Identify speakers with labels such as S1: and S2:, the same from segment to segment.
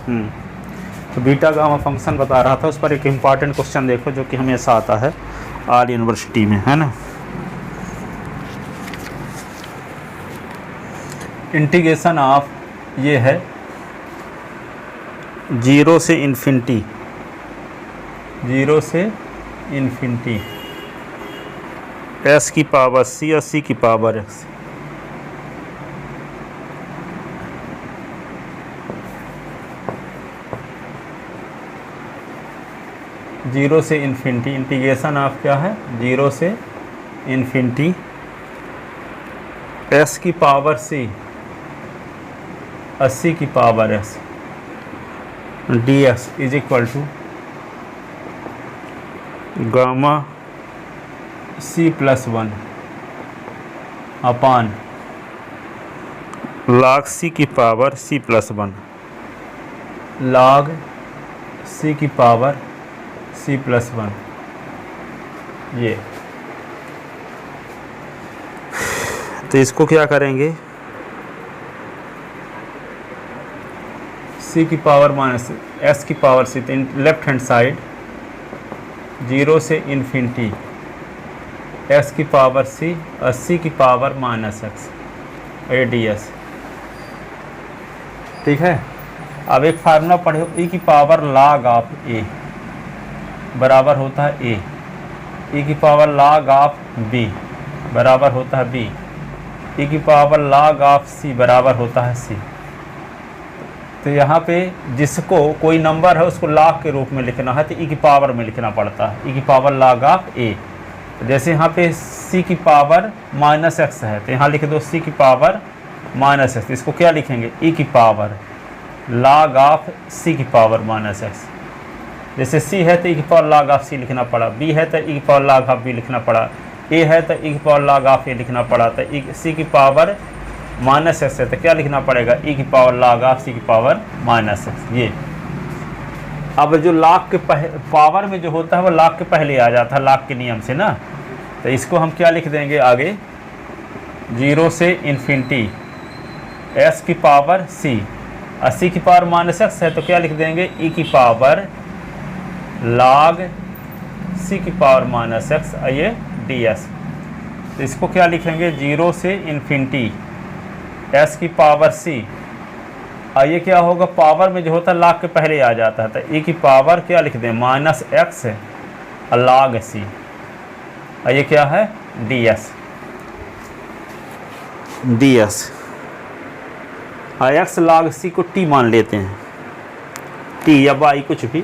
S1: तो beta gamma function बता रहा था, उस पर एक इम्पॉर्टेंट क्वेश्चन देखो जो कि हमेशा आता है आल यूनिवर्सिटी में, है ना। इंटीग्रेशन ऑफ ये है 0 से इन्फिनिटी, 0 से इन्फिनिटी s की पावर c और c की पावर x, जीरो से इन्फिनिटी, इंटीग्रेशन ऑफ क्या है 0 से इन्फिनिटी s की पावर c 80 की power s dx is equal to gamma c plus 1 upon log c की power c plus 1, log c की पावर c प्लस 1। ये तो इसको क्या करेंगे, c की पावर माइनस s की पावर c, तो लेफ्ट हैंड साइड 0 से इन्फिनिटी s की पावर c और c की पावर माइनस x ADS, ठीक है। अब एक फार्मूला पढ़े, e की पावर log ऑफ a बराबर होता है a, e की पावर log ऑफ b बराबर होता है b, e की पावर log ऑफ c बराबर होता है c। तो यहाँ पे जिसको कोई नंबर है उसको log के रूप में लिखना है तो e की पावर में लिखना पड़ता है, e की पावर log ऑफ a। तो जैसे यहाँ पे c की पावर माइनस x है तो यहाँ लिख दो c की पावर माइनस x, इसको क्या लिखेंगे e की पावर log ऑफ c की पावर माइनस x। जैसे c है तो e की पावर log ऑफ c लिखना पड़ा, b है तो e की पावर log ऑफ b लिखना पड़ा, a है तो e की पावर log ऑफ a लिखना पड़ा, तो c की पावर माइनस x है तो क्या लिखना पड़ेगा e की पावर log ऑफ c की पावर माइनस x। ये अब जो log के पावर में जो होता है वो log के पहले आ जाता है log के नियम से ना, तो इसको हम क्या लिख देंगे आगे 0 से इन्फिनिटी s की पावर c और c की पावर माइनस x है तो क्या लिख देंगे e की पावर log c की पावर माइनस x और ये ds। तो इसको क्या लिखेंगे 0 से इन्फिनिटी s की पावर c और ये क्या होगा, पावर में जो होता है log के पहले आ जाता है, तो e की पावर क्या लिख दें माइनस x और log c और ये क्या है ds और x log c को t मान लेते हैं, t या y कुछ भी,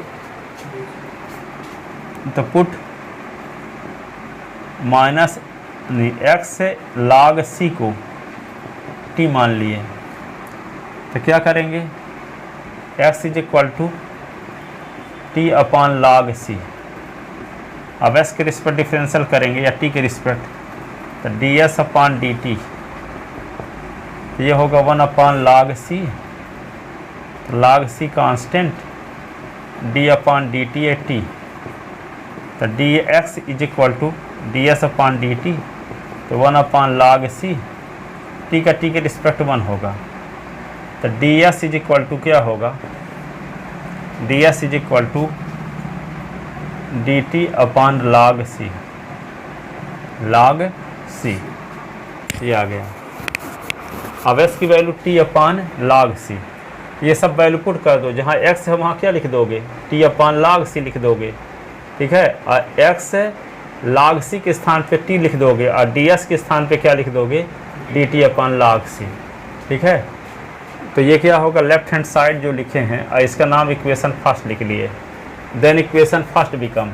S1: तो put minus x log c को t मान लिए तो क्या करेंगे x is equal to T upon log c। अब s के रिस्पेक्ट डिफरेंशियल करेंगे या t के रिस्पेक्ट, तो ds अपॉन dt, तो ये होगा 1 अपॉन log c, तो log c constant, d upon dt है t, तो dx is equal to ds upon dt, तो 1 अपॉन log c, t का t के रिस्पेक्ट 1 होगा, तो ds इज इक्वल टू क्या होगा ds is equal to dt upon log c, ये आ गया। अब s की value t upon log c, ये सब वैल्यू पुट कर दो, जहाँ x है वहाँ क्या लिख दोगे t अपॉन log c लिख दोगे, ठीक है, और x log c के स्थान पे t लिख दोगे और ds के स्थान पे क्या लिख दोगे dt अपॉन log c, ठीक है। तो ये क्या होगा, लेफ्ट हैंड साइड जो लिखे हैं और इसका नाम इक्वेशन फर्स्ट लिख लिए, then equation first become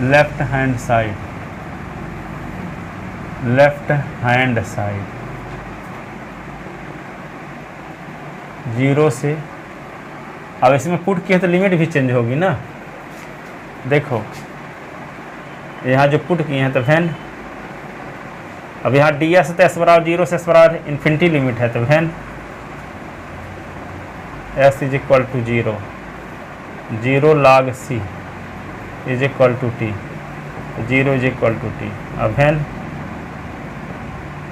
S1: left hand side 0 से, अब इसमें पुट किया तो लिमिट भी चेंज होगी ना, देखो यहाँ जो पुट किए हैं तो वैन, अब यहाँ ds तो s बराबर 0 से s बराबर इन्फिनिटी लिमिट है, तो when s is equal to 0 log c is equal to t, तो 0 इज इक्वल टू टी। अब when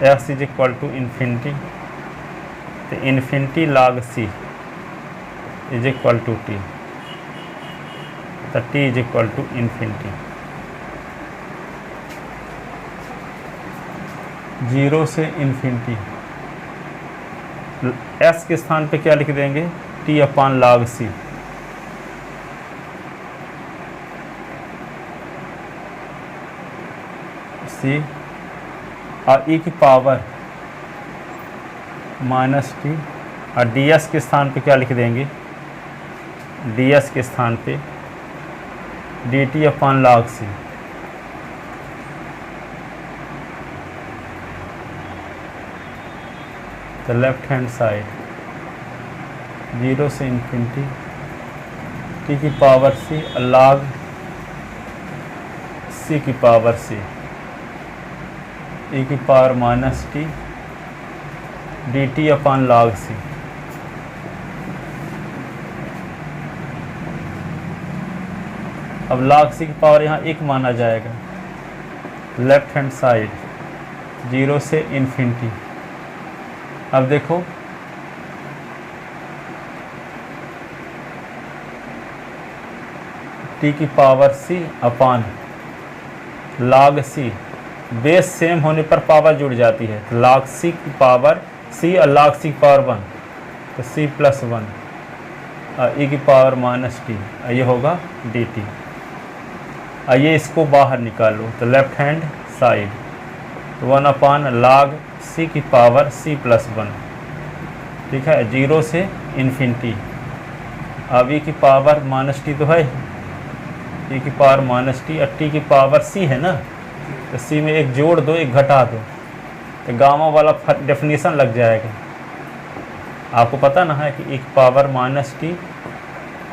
S1: X is equal to infinity, तो infinity log c is equal to T, तो T is equal to infinity. 0 से infinity, S के स्थान पे क्या लिख देंगे, टी अपॉन log c। सी और ई की पावर माइनस टी, और डी एस के स्थान पे क्या लिख देंगे, डी एस के स्थान पे D T upon log c। तो लेफ्ट हैंड साइड 0 से इन्फिनिटी टी की पावर c log c की पावर c, e की power minus T D T upon log c। अब log c की पावर यहाँ 1 माना जाएगा। लेफ्ट हैंड साइड 0 से इन्फिनिटी, अब देखो टी की power c upon log c, base same होने पर पावर जुड़ जाती है, तो log c की पावर c और log c की पावर 1, तो c प्लस 1 और e की पावर माइनस टी, ये होगा डी टी। ये इसको बाहर निकालो, तो left hand side 1 upon log c की पावर c प्लस 1, ठीक है, 0 से इन्फिनिटी। अब e की पावर माइनस टी तो है, e की पावर माइनस टी और t की पावर c है ना, तो c में एक जोड़ दो एक घटा दो, तो गामा वाला डेफिनेशन लग जाएगा। आपको पता ना है कि e की पावर माइनस टी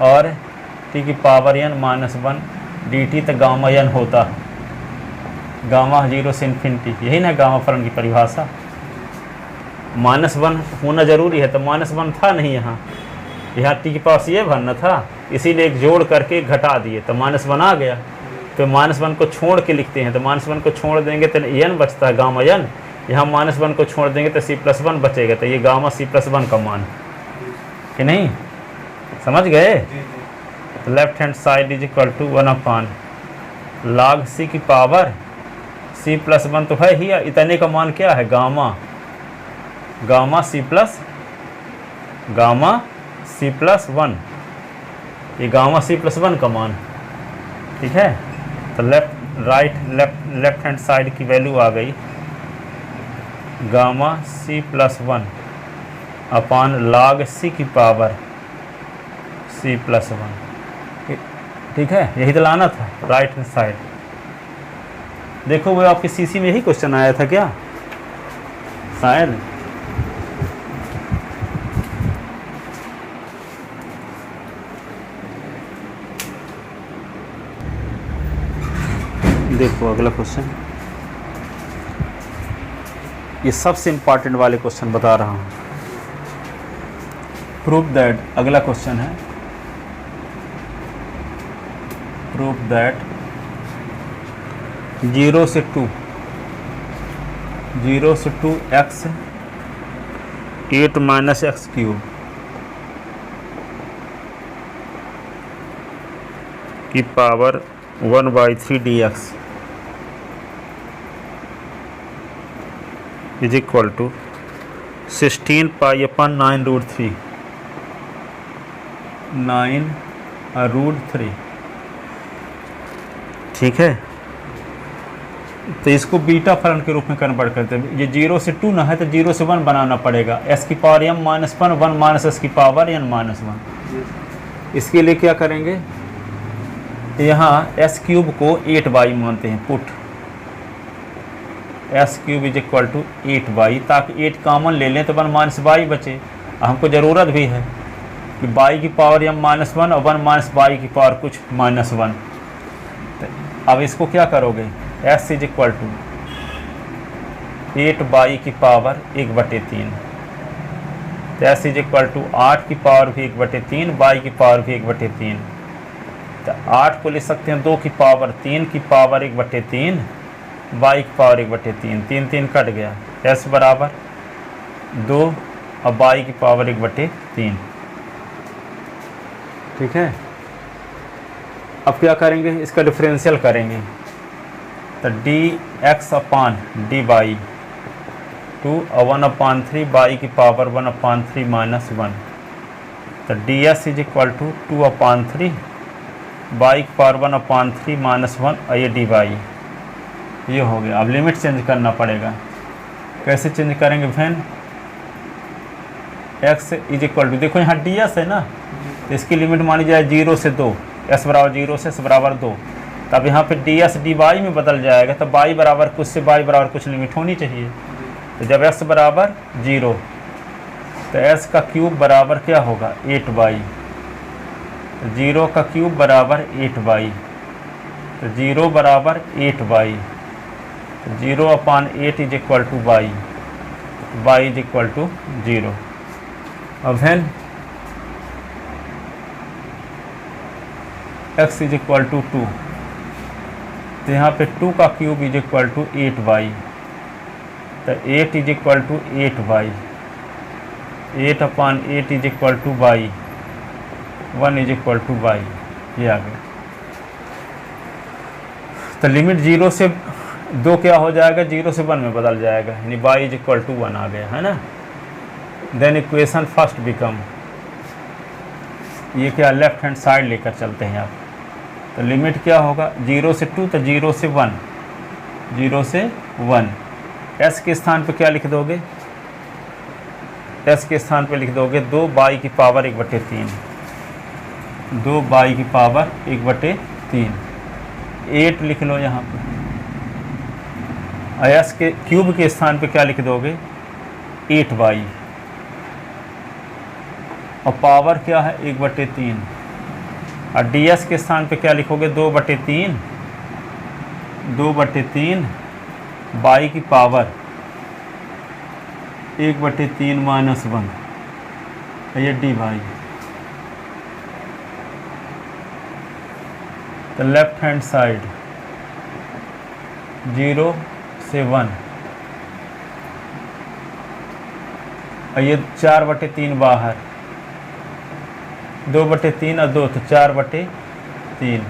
S1: और t की power n minus 1 D T, तो गामा n होता है, गामा 0 से इन्फिनिटी, यही ना गामा फलन की परिभाषा। -1 होना जरूरी है, तो -1 था नहीं यहाँ t के पास ये भरना था, इसीलिए एक जोड़ करके घटा दिए, तो -1 आ गया। तो -1 को छोड़ के लिखते हैं, तो -1 को छोड़ देंगे तो n बचता है, गामा n। यहाँ -1 को छोड़ देंगे तो c प्लस 1 बचेगा, तो ये गामा c प्लस 1 का मान कि नहीं, समझ गए। तो left hand side is equal to 1 upon log c की पावर c प्लस 1 तो है ही, इतने का मान क्या है, गामा c प्लस 1, ये गामा c प्लस 1 का मान, ठीक है। तो लेफ्ट हैंड साइड की वैल्यू आ गई gamma c plus 1 upon log c की पावर c प्लस 1, ठीक है, यही तो लाना था राइट हैंड साइड। देखो वो आपके सीसी में यही क्वेश्चन आया था क्या, शायद। देखो अगला क्वेश्चन, ये सबसे इंपॉर्टेंट वाले क्वेश्चन बता रहा हूँ। प्रूफ दैट, अगला क्वेश्चन है, प्रूफ दैट 0 से 2 x 8 माइनस एक्स क्यूब की power 1/3 dx is equal to 16 pi upon 9√3 9√3, ठीक है। तो इसको बीटा फलन के रूप में कन्वर्ट करते हैं। ये 0 से 2 ना है तो 0 से 1 बनाना पड़ेगा, s की power m minus 1 1 minus s की पावर n माइनस 1। इसके लिए क्या करेंगे, यहाँ s क्यूब को 8y मानते हैं, put s cube is equal to 8y, ताकि 8 कॉमन ले लें तो 1 माइनस y बचे। हमको ज़रूरत भी है कि y की पावर m माइनस 1 और 1 माइनस y की पावर कुछ माइनस 1। तो अब इसको क्या करोगे, s is equal to 8y की पावर 1/3, तो s इज इक्वल टू 8 की पावर भी 1/3, y की पावर भी 1/3। तो 8 को लिख सकते हैं 2 की पावर 3 की पावर 1/3 y की पावर 1/3, 3 3 कट गया, s बराबर 2 और y की पावर 1/3। ठीक है, अब क्या करेंगे, इसका डिफरेंशियल करेंगे। तो dx अपान dy 2 और 1/3 y की पावर 1/3 माइनस 1। तो ds is equal to 2/3 y की पावर 1/3 माइनस 1 और ये dy, ये हो गया। अब लिमिट चेंज करना पड़ेगा। कैसे चेंज करेंगे फैन, x इज इक्वल टू, देखो यहाँ ds है ना, तो इसकी लिमिट मानी जाए 0 से 2, s बराबर 0 से s बराबर 2। तब यहाँ पे ds dy में बदल जाएगा, तो y बराबर कुछ से y बराबर कुछ लिमिट होनी चाहिए। तो जब s बराबर 0 तो s का क्यूब बराबर क्या होगा 8y, तो 0 का क्यूब बराबर 8y, तो 0 बराबर 8y, तो 0/8 is equal to y is equal to 0। अब है x इज इक्वल टू 2, तो यहाँ पे 2 का cube is equal to 8y, तो 8 is equal to 8y, 8/8 is equal to y, 1 is equal to y, ये आ गया। तो लिमिट 0 से 2 क्या हो जाएगा, 0 से 1 में बदल जाएगा, यानी y इज इक्वल टू 1 आ गया, है ना। देन इक्वेशन फर्स्ट बिकम, ये क्या लेफ्ट हैंड साइड लेकर चलते हैं आप। तो लिमिट क्या होगा 0 से 2, तो 0 से 1, 0 से 1। s के स्थान पे क्या लिख दोगे, s के स्थान पे लिख दोगे 2y की पावर 1/3, 2y की पावर 1/3, 8 लिख लो यहाँ पे। s के क्यूब के स्थान पे क्या लिख दोगे 8y, और पावर क्या है 1/3, और ds के स्थान पे क्या लिखोगे 2/3, 2/3 y की पावर 1/3 माइनस 1, ये dy। तो लेफ्ट हैंड साइड 0 से 1, और ये 4/3 बाहर, 2/3 और 2 तो 4/3,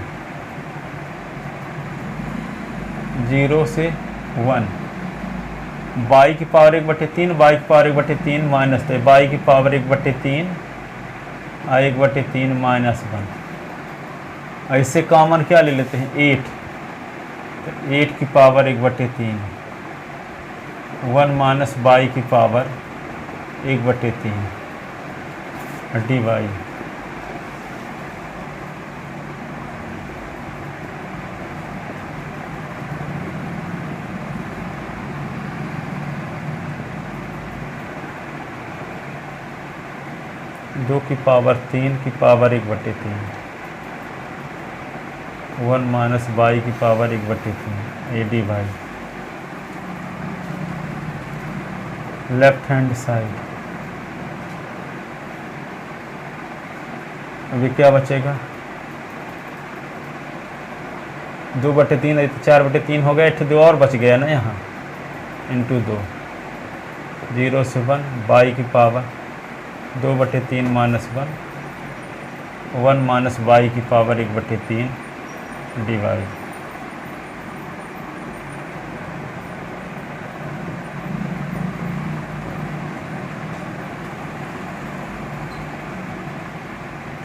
S1: 0 से 1, y की पावर 1/3, y की पावर 1/3 माइनस, तो y की पावर 1/3 और 1/3 माइनस 1। ऐसे कॉमन क्या ले लेते हैं 8, तो 8 की पावर 1/3, 1 माइनस y की पावर 1/3 dy। दो की पावर 3 की पावर 1/3, 1 माइनस y की power 1/3, A D Y. Left hand side अभी क्या बचेगा 2/3 है तो 4/3 हो गया, 2 और बच गया ना यहाँ, इंटू 2, 0 से 1 y की पावर 2/3 माइनस 1, 1 माइनस y की पावर 1/3 dy।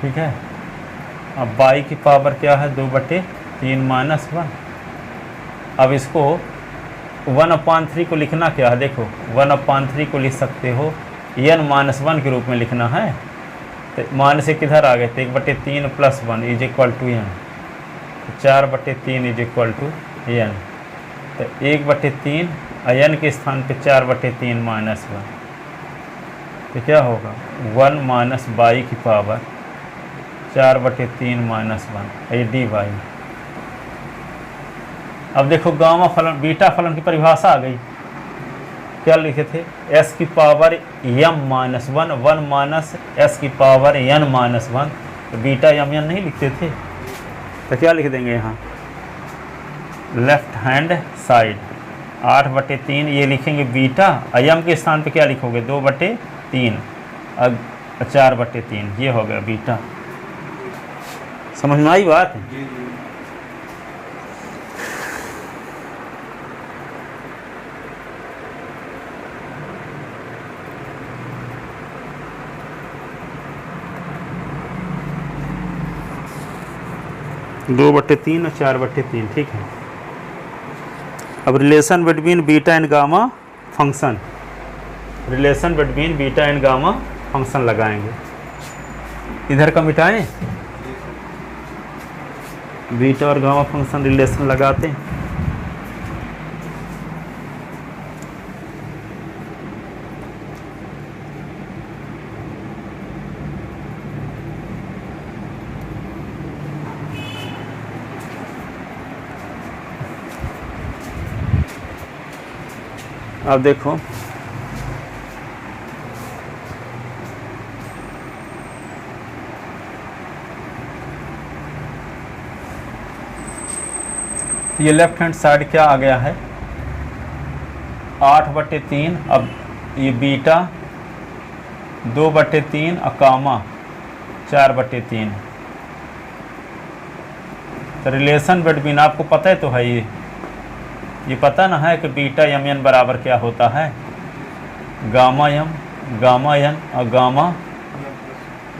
S1: ठीक है, अब y की पावर क्या है 2/3 माइनस 1। अब इसको 1/3 को लिखना क्या है, देखो 1/3 को लिख सकते हो n माइनस 1 के रूप में लिखना है। तो माइनस से किधर आ गए, तो 1/3 plus 1 is equal to n, तो 4/3 इज इक्वल टू n। तो 1/3 n के स्थान पे 4/3 माइनस 1, तो क्या होगा 1 माइनस y की पावर 4/3 माइनस 1 ये डी वाई। अब देखो गामा फलन बीटा फलन की परिभाषा आ गई, क्या लिखे थे s की power m minus 1, 1 minus s की पावर n माइनस 1, तो बीटा m n नहीं लिखते थे, तो क्या लिख देंगे यहाँ, लेफ्ट हैंड साइड 8/3 ये लिखेंगे बीटा, यम के स्थान पे क्या लिखोगे 2/3 और 4/3, ये हो गया बीटा। समझ में आई बात?
S2: जी जी।
S1: 2/3 और 4/3, ठीक है। अब relation between beta and gamma function, relation between beta and gamma function लगाएंगे। इधर का मिटाएं, बीटा और गामा फंक्शन रिलेशन लगाते हैं। अब देखो ये लेफ्ट हैंड साइड क्या आ गया है 8/3। अब ये बीटा 2/3 और गामा 4/3। तो रिलेशन बिटवीन आपको पता है तो है, ये पता ना है कि बीटा यम एन बराबर क्या होता है, गामा यम गामा एन और गामा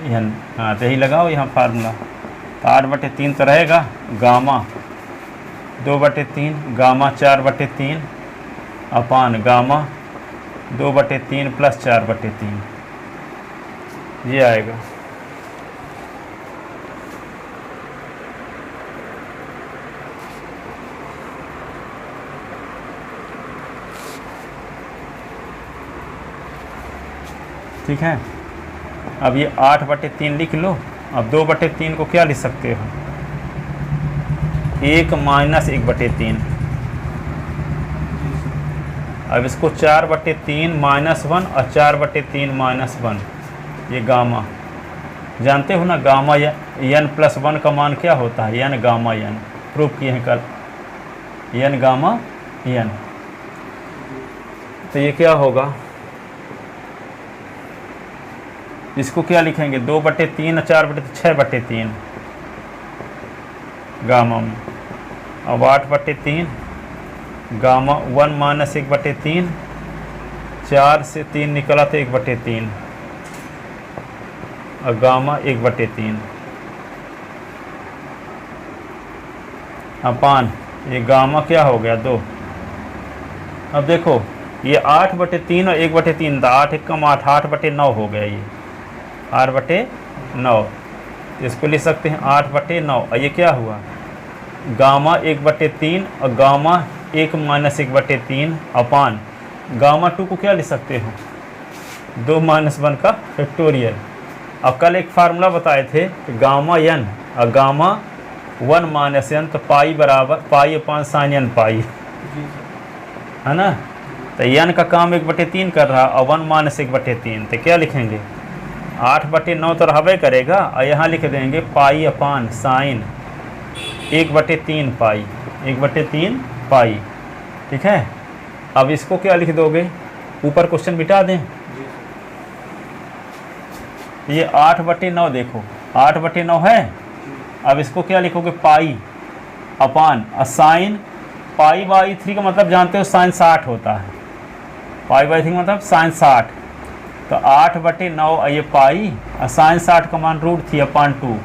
S1: एन। हाँ तो यही लगाओ यहाँ फार्मूला। तो 8/3 तो रहेगा, गामा 2/3 गामा 4/3 अपान गामा 2/3 प्लस 4/3, ये आएगा। ठीक है। अब ये 8/3 लिख लो। अब 2/3 को क्या लिख सकते हो, 1 माइनस 1/3। अब इसको 4/3 -1 और 4/3 -1, ये गामा जानते हो ना, गामा n प्लस 1 का मान क्या होता है, n गामा n, प्रूफ किए हैं कल, n गामा n। तो ये क्या होगा, इसको क्या लिखेंगे 2/3 और 4/3 गामा में। अब 8/3 गामा 1 माइनस 1/3, 4 से 3 निकला तो 1/3 और गामा 1/3 अपान ये गामा क्या हो गया 2। अब देखो ये 8/3 और 1/3 था, 8 कम 8, 8/9 हो गया, ये 8/9। इसको लिख सकते हैं 8/9। और ये क्या हुआ, गामा 1/3 और गामा 1 माइनस 1/3 अपान गामा 2 को क्या लिख सकते हो 2 - 1 का फैक्टोरियल। अब कल एक फार्मूला बताए थे कि गामा n और गामा 1 माइनस n, तो पाई बराबर पाई अपान साइन n पाई, है ना। तो n का काम 1/3 कर रहा और 1 माइनस 1/3, तो क्या लिखेंगे 8/9 तो रहबे करेगा, और यहाँ लिख देंगे पाई अपान साइन 1/3 पाई, 1/3 पाई। ठीक है। अब इसको क्या लिख दोगे, ऊपर क्वेश्चन मिटा दें। ये 8/9 देखो 8/9 है। अब इसको क्या लिखोगे पाई अपान साइन π/3 का मतलब जानते हो साइन 60 होता है, π/3 का मतलब साइन 60। तो 8/9 और ये पाई और साइन 60 का मान √3 अपान 2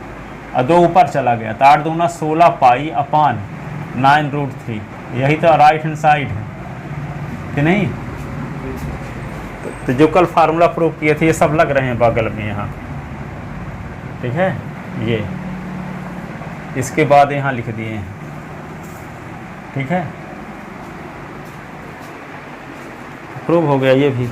S1: और 2 ऊपर चला गया, तो 8 दूना 16 पाई अपान 9 √3। यही तो राइट हैंड साइड है कि नहीं। तो जो कल फार्मूला प्रूव किए थे ये सब लग रहे हैं बगल में यहाँ, ठीक है। ये इसके बाद यहाँ लिख दिए हैं, ठीक है। प्रूव हो गया ये भी।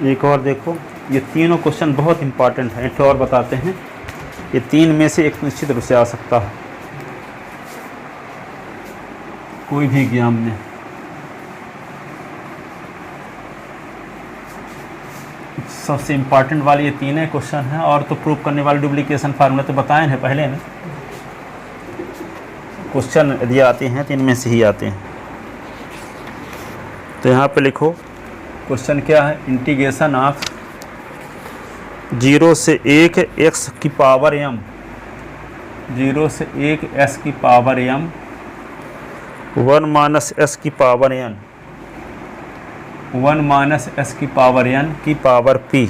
S1: एक और देखो, ये तीनों क्वेश्चन बहुत इंपॉर्टेंट हैं, एक और बताते हैं। ये 3 में से एक निश्चित रूप से आ सकता है। कोई भी एग्जाम में सबसे इम्पॉर्टेंट वाली ये तीन है क्वेश्चन है, और तो प्रूव करने वाले डुप्लीकेशन फार्मूला तो बताए हैं पहले में। क्वेश्चन यदि आते हैं तो इनमें से ही आते हैं। तो यहाँ पे लिखो क्वेश्चन क्या है, इंटीग्रेशन ऑफ 0 से 1 x की पावर m, 0 से 1 s की पावर m 1 माइनस s की पावर n, 1 माइनस s की पावर n की पावर p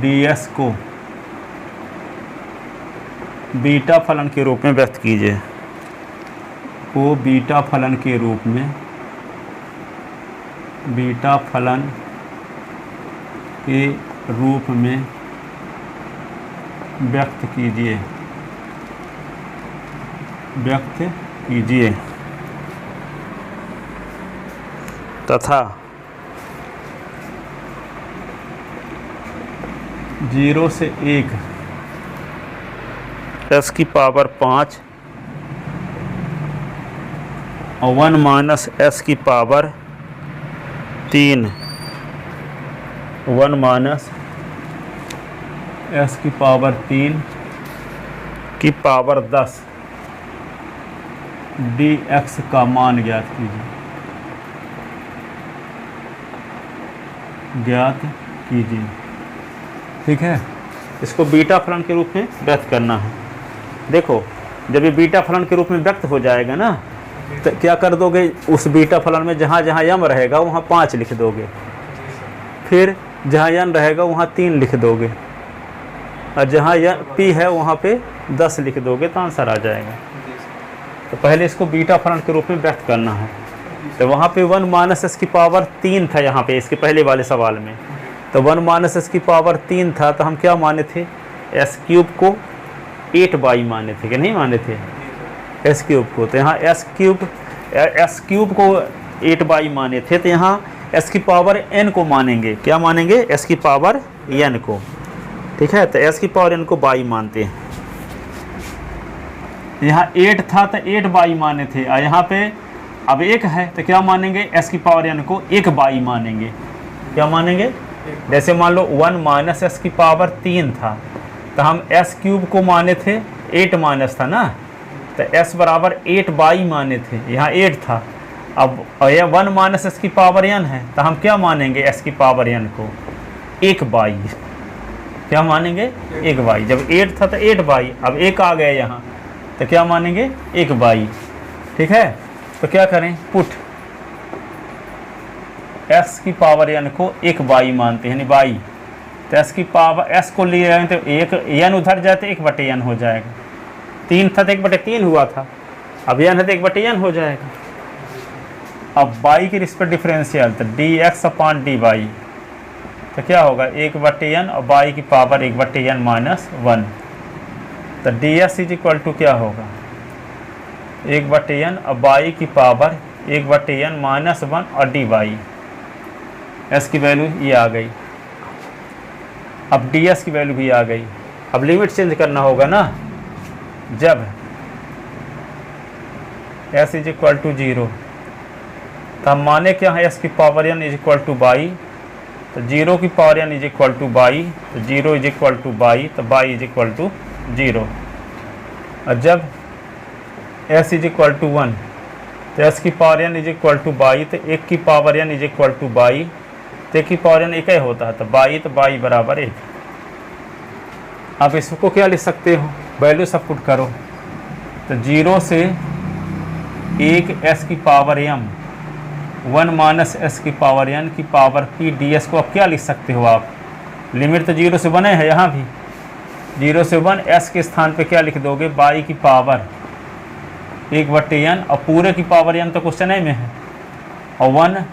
S1: ds को बीटा फलन के रूप में व्यक्त कीजिए, को बीटा फलन के रूप में, बीटा फलन के रूप में व्यक्त कीजिए, व्यक्त कीजिए तथा 0 से 1 s की पावर 5 और 1 माइनस s की पावर 3, 1 माइनस s की पावर 3 की पावर 10 dx का मान ज्ञात कीजिए, ज्ञात कीजिए। ठीक है, इसको बीटा फलन के रूप में व्यक्त करना है। देखो जब ये बीटा फलन के रूप में व्यक्त हो जाएगा ना, तो क्या कर दोगे, उस बीटा फलन में जहाँ जहाँ यम रहेगा वहाँ 5 लिख दोगे, फिर जहाँ यन रहेगा वहाँ 3 लिख दोगे, और जहाँ यन पी है वहाँ पे 10 लिख दोगे तो आंसर आ जाएगा। तो पहले इसको बीटा फलन के रूप में व्यक्त करना है। तो वहाँ पे 1 माइनस एस की पावर 3 था, यहाँ पे इसके पहले वाले सवाल में तो 1 माइनस एस की पावर 3 था, तो हम क्या माने थे, एस क्यूब को 8 बाई माने थे कि नहीं माने थे, एस क्यूब को। तो यहाँ एस क्यूब को 8 बाई माने थे, तो यहाँ एस की पावर एन को मानेंगे, क्या मानेंगे, एस की पावर एन को। ठीक है, तो एस की पावर एन को बाई मानते हैं। यहाँ 8 था तो 8 बाई माने थे, और यहाँ पे अब 1 है तो क्या मानेंगे, एस की पावर एन को 1 बाई मानेंगे, क्या मानेंगे। जैसे मान लो 1 माइनस एस की पावर 3 था, तो हम एस क्यूब को माने थे 8 माइनस था ना, तो एस बराबर 8 बाई माने थे, यहाँ 8 था। अब यह 1 माइनस एस की पावर एन है, तो हम क्या मानेंगे, एस की पावर एन को 1 बाई, क्या मानेंगे, 1 बाई। जब 8 था तो 8 बाई, अब 1 आ गया यहाँ तो क्या मानेंगे, 1 बाई। ठीक है, तो क्या करें, पुट एस की पावर एन को 1 बाई मानते हैं, यानी बाई। तो एस की पावर एस को लिए जाएंगे तो 1 एन उधर जाए तो 1/n हो जाएगा, 3 था तो 1/3 हुआ था, अब एन है तो 1/n हो जाएगा। अब बाई की रिस्पेक्ट डिफरेंशियल, तो dx अपॉन dy, तो क्या होगा 1/n और बाई की पावर 1/n माइनस 1, तो ds इज इक्वल टू क्या होगा 1/n और बाई की पावर 1/n माइनस 1 और dy। एस की वैल्यू ये आ गई, अब ds की वैल्यू भी आ गई। अब लिमिट चेंज करना होगा ना, जब s इज इक्वल टू 0, तो हम माने क्या है, s की power n is equal two by, तो 0 की power n is equal two by, तो 0 इज इक्वल टू बाई, तो बाई इज इक्वल टू 0। और जब s इज इक्वल टू 1, तो s की power n is equal two by, तो 1 की power n is equal two by, तो 1 की पावर n 1 ही होता है, तो बाई बराबर 1। अब इसको क्या लिख सकते हो, वैल्यू सब पुट करो, तो 0 से 1 s की पावर m, 1 माइनस एस की पावर n की पावर p ds को अब क्या लिख सकते हो आप, लिमिट तो 0 से 1 है, यहाँ भी 0 से 1 s के स्थान पे क्या लिख दोगे, बाई की पावर 1/n, और पूरे की पावर n तो क्वेश्चन में है, और 1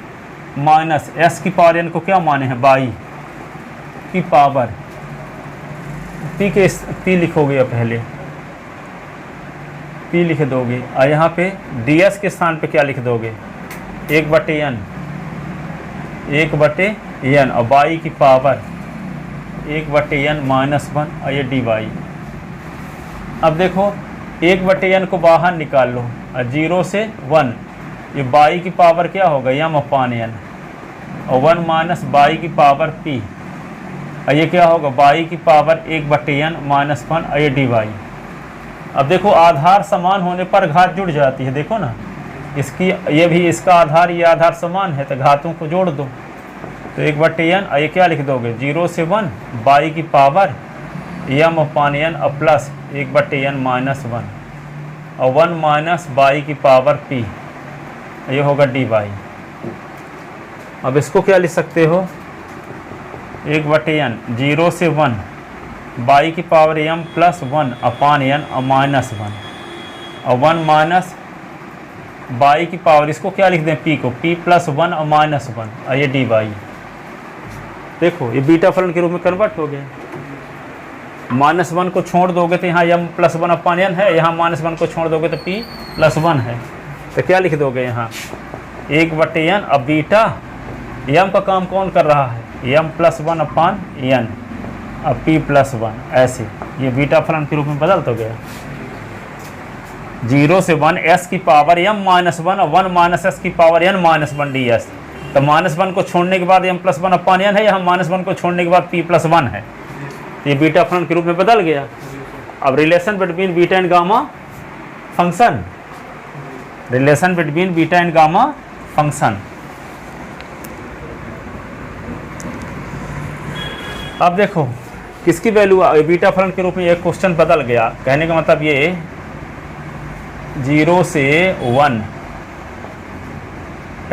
S1: माइनस एस की पावर n को क्या माने हैं, बाई की पावर p लिखोगे, या पहले p लिख दोगे, और यहाँ पे ds के स्थान पे क्या लिख दोगे, 1/n, और बाई की पावर 1/n माइनस 1 और ये dy। अब देखो 1/n को बाहर निकाल लो, 0 से 1, ये बाई की पावर क्या होगा, m अपान n, और 1 माइनस बाई की पावर p, और ये क्या होगा, बाई की पावर 1/n माइनस 1, और ये डी वाई। अब देखो आधार समान होने पर घात जुड़ जाती है, देखो ना, इसकी ये भी इसका आधार ये आधार समान है तो घातों को जोड़ दो, तो 1/n, और ये क्या लिख दोगे, 0 से 1 बाई की पावर m अपान n और प्लस 1/n माइनस 1, और 1 माइनस बाई की पावर p, ये होगा डी वाई। अब इसको क्या लिख सकते हो, 1/n 0 से 1 बाई की पावर m प्लस 1 अपान n और माइनस 1, और 1 माइनस बाई की पावर, इसको क्या लिख दें, p को, p प्लस 1 और माइनस 1, और ये डी वाई। देखो ये बीटा फलन के रूप में कन्वर्ट हो गया। -1 को छोड़ दोगे तो यहाँ m प्लस 1 अपान n है, यहाँ -1 को छोड़ दोगे तो p प्लस 1 है, तो क्या लिख दोगे यहाँ 1/n। अब बीटा m का काम कौन कर रहा है, m प्लस 1 अपान n, अब p प्लस 1, ऐसे ये बीटा फलन के रूप में बदल तो गया। 0 से 1 s की पावर m माइनस 1 और 1 माइनस s की पावर n माइनस 1 ds, तो -1 को छोड़ने के बाद m प्लस 1 अपान n है, यहाँ -1 को छोड़ने के बाद p प्लस 1 है, तो ये बीटा फलन के रूप में बदल गया। अब relation between beta and gamma function, relation between beta and gamma function. अब देखो किसकी वैल्यू बीटा फलन के रूप में एक क्वेश्चन बदल गया, कहने का मतलब ये 0 से 1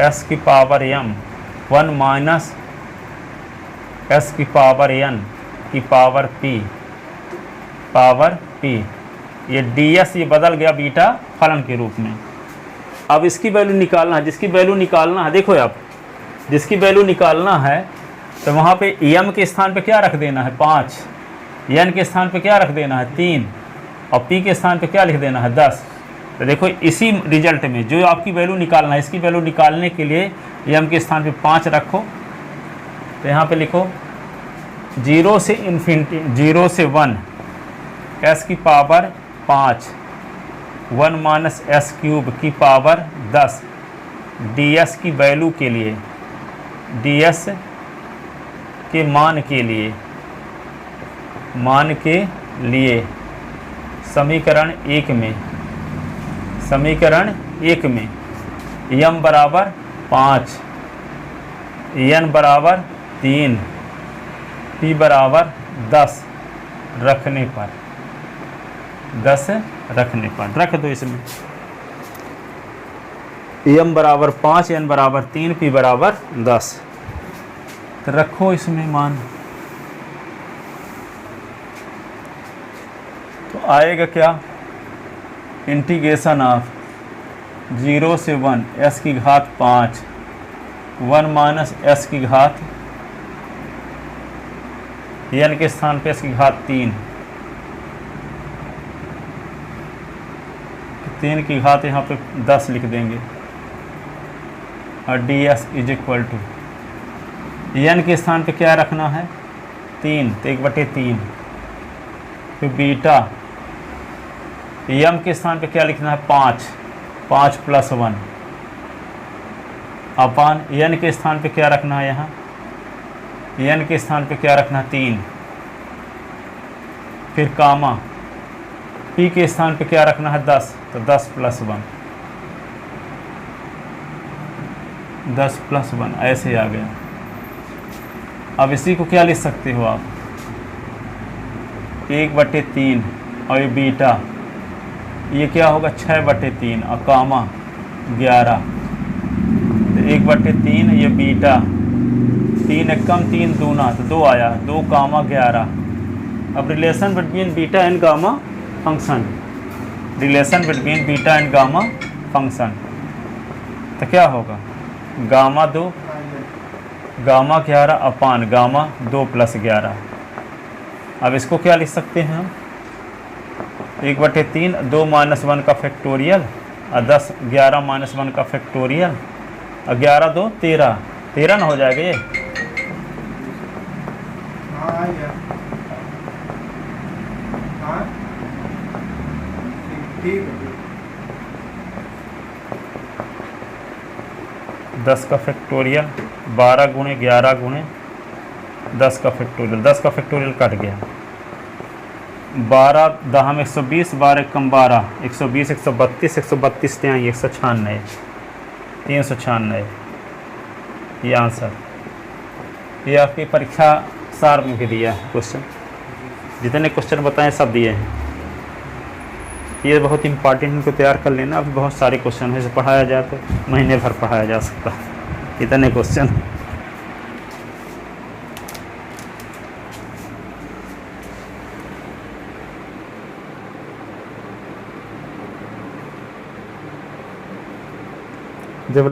S1: s की पावर m 1 माइनस s की पावर n की पावर p, ये ds ये बदल गया बीटा फलन के रूप में। अब इसकी वैल्यू निकालना है, जिसकी वैल्यू निकालना है, देखो आप जिसकी वैल्यू निकालना है तो वहाँ पे m के स्थान पे क्या रख देना है 5, n के स्थान पे क्या रख देना है 3, और p के स्थान पे क्या लिख देना है 10। तो देखो इसी रिजल्ट में जो आपकी वैल्यू निकालना है, इसकी वैल्यू निकालने के लिए m के स्थान पे 5 रखो, तो यहाँ पे लिखो 0 से इन्फिनिटी 0 से 1 s की पावर 5 1 माइनस s क्यूब की पावर 10 ds की वैल्यू के लिए, ds के मान के लिए समीकरण 1 में m बराबर 5 n बराबर 3 p बराबर 10 रखने पर रख दो इसमें, m बराबर 5 n बराबर 3 p बराबर 10, तो रखो इसमें मान, तो आएगा क्या, इंटीग्रेशन ऑफ 0 से 1 s की घात 5 1 माइनस s की घात n के स्थान पे s की घात 3 की घात यहाँ पे 10 लिख देंगे, और ds is equal to n के स्थान पे क्या रखना है 3, तो 1/3, फिर बीटा m के स्थान पे क्या लिखना है 5 प्लस 1 अपान n के स्थान पे क्या रखना है, यहाँ n के स्थान पे क्या रखना है 3, फिर कामा p के स्थान पे क्या रखना है 10, तो 10 प्लस 1 ऐसे आ गया। अब इसी को क्या लिख सकते हो आप 1/3, और ये बीटा ये क्या होगा 6/3, और कामा 11, तो 1/3 ये बीटा 3 एकम 3 दूना, तो 2 आया, 2 कामा 11। अब relation between beta and gamma function, relation between beta and gamma function, तो क्या होगा गामा 2 गामा 11 अपान गामा 2 प्लस 11। अब इसको क्या लिख सकते हैं हम 1/3 2 माइनस 1 का फैक्टोरियल, और 10 11 माइनस 1 का फैक्टोरियल, और 11 2 13 ना हो जाएगा ये,
S2: ठीक है।
S1: 10 का फैक्टोरियल 12 गुणे 11 गुणे 10 का फैक्टोरियल, 10 का फैक्टोरियल कट गया। 12 दहम 120, 12 कम 12, 120, 132, 132 त्याई 196, 396 ये आंसर। ये आपकी परीक्षा सार में भी दिया है क्वेश्चन, जितने क्वेश्चन बताएं सब दिए हैं। ये बहुत इंपॉर्टेंट, इनको तैयार कर लेना। अभी बहुत सारे क्वेश्चन है, पढ़ाया जाए तो महीने भर पढ़ाया जा सकता है, इतने क्वेश्चन।